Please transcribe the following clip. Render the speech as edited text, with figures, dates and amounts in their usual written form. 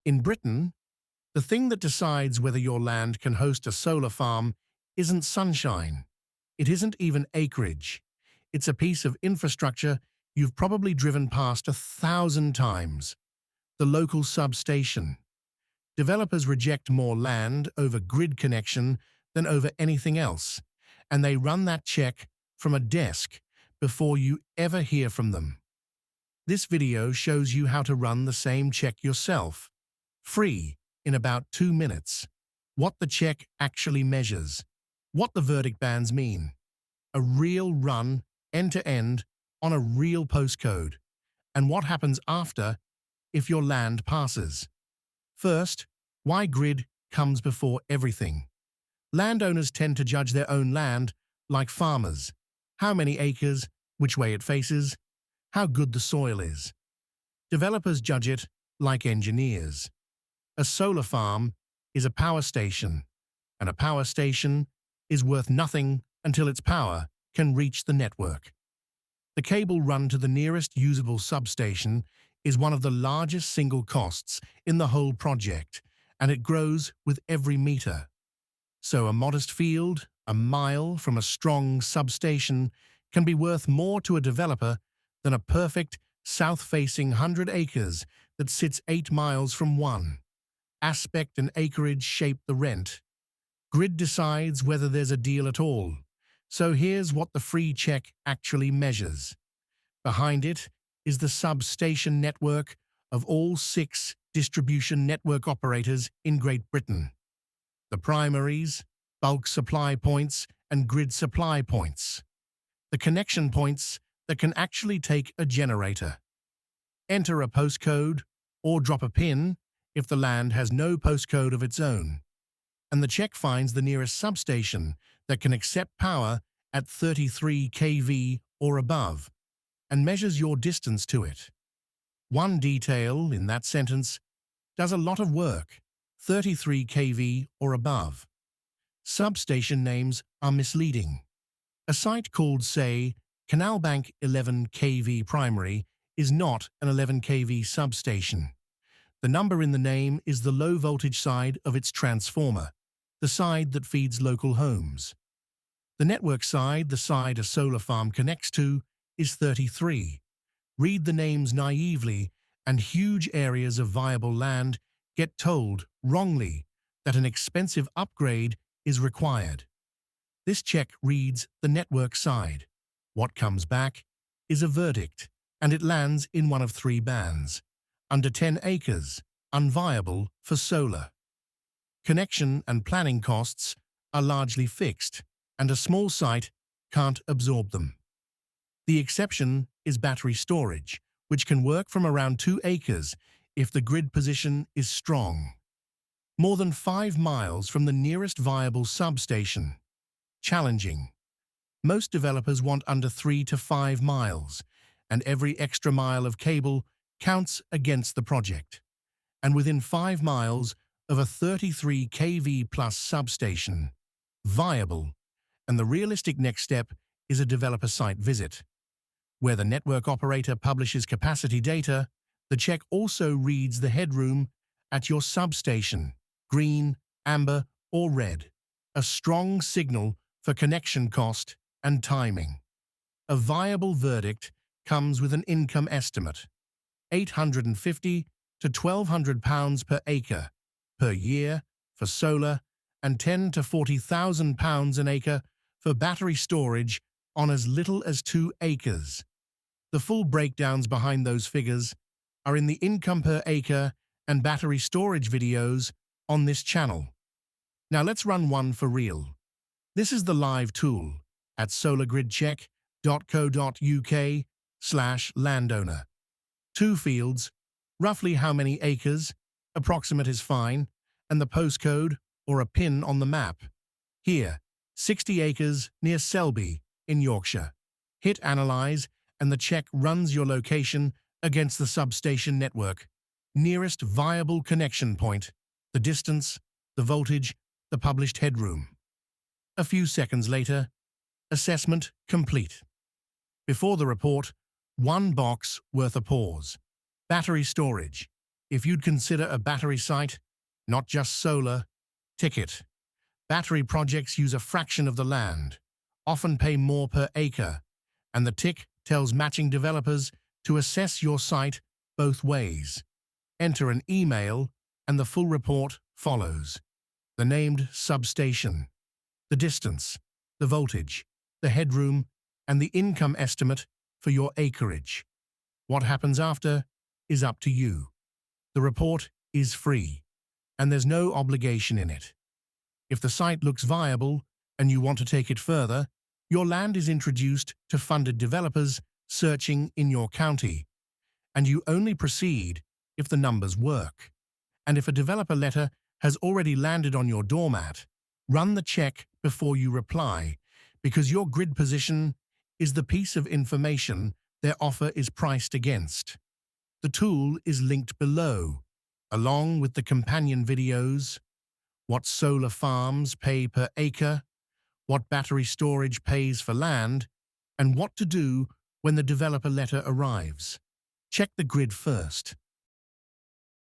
In Britain, the thing that decides whether your land can host a solar farm isn't sunshine. It isn't even acreage. It's a piece of infrastructure you've probably driven past 1,000 times. The local substation. Developers reject more land over grid connection than over anything else, and they run that check from a desk before you ever hear from them. This video shows you how to run the same check yourself, free, in about 2 minutes. What the check actually measures, what the verdict bands mean, a real run, end-to-end, on a real postcode, and what happens after if your land passes. First, why grid comes before everything. Landowners tend to judge their own land like farmers. How many acres, which way it faces, how good the soil is. Developers judge it like engineers. A solar farm is a power station, and a power station is worth nothing until its power can reach the network. The cable run to the nearest usable substation is one of the largest single costs in the whole project, and it grows with every meter. So a modest field, a mile from a strong substation, can be worth more to a developer than a perfect, south-facing 100 acres that sits 8 miles from one. Aspect and acreage shape the rent. Grid decides whether there's a deal at all. So here's what the free check actually measures. Behind it is the substation network of all 6 distribution network operators in Great Britain. The primaries, bulk supply points, and grid supply points. The connection points that can actually take a generator. Enter a postcode or drop a pin if the land has no postcode of its own. And the check finds the nearest substation that can accept power at 33 kV or above and measures your distance to it. One detail in that sentence does a lot of work: 33 kV or above. Substation names are misleading. A site called, say, Canalbank 11 kV primary is not an 11 kV substation. The number in the name is the low voltage side of its transformer, the side that feeds local homes. The network side, the side a solar farm connects to, is 33. Read the names naively, and huge areas of viable land get told, wrongly, that an expensive upgrade is required. This check reads the network side. What comes back is a verdict, and it lands in one of 3 bands. Under 10 acres, unviable for solar. Connection and planning costs are largely fixed, and a small site can't absorb them. The exception is battery storage, which can work from around 2 acres if the grid position is strong. More than 5 miles from the nearest viable substation. Challenging. Most developers want under 3 to 5 miles, and every extra mile of cable counts against the project. And within 5 miles of a 33 kV plus substation. Viable. And the realistic next step is a developer site visit. Where the network operator publishes capacity data, the check also reads the headroom at your substation, green, amber, or red. A strong signal for connection cost and timing. A viable verdict comes with an income estimate: £850 to £1,200 per acre per year for solar, and £10,000 to £40,000 an acre for battery storage on as little as 2 acres. The full breakdowns behind those figures are in the income per acre and battery storage videos on this channel. Now let's run one for real. This is the live tool at solargridcheck.co.uk/landowner. 2 fields, roughly how many acres, approximate is fine, and the postcode or a pin on the map. Here, 60 acres near Selby in Yorkshire. Hit Analyze, and the check runs your location against the substation network. Nearest viable connection point, the distance, the voltage, the published headroom. A few seconds later, assessment complete. Before the report, one box worth a pause. Battery storage. If you'd consider a battery site, not just solar, tick it. Battery projects use a fraction of the land, often pay more per acre, and the tick tells matching developers to assess your site both ways. Enter an email, and the full report follows. The named substation, the distance, the voltage, the headroom, and the income estimate for your acreage. What happens after is up to you. The report is free, and there's no obligation in it. If the site looks viable and you want to take it further, your land is introduced to funded developers searching in your county, and you only proceed if the numbers work. And if a developer letter has already landed on your doormat, run the check before you reply, because your grid position is the piece of information their offer is priced against. The tool is linked below, along with the companion videos: what solar farms pay per acre, what battery storage pays for land, and what to do when the developer letter arrives. Check the grid first.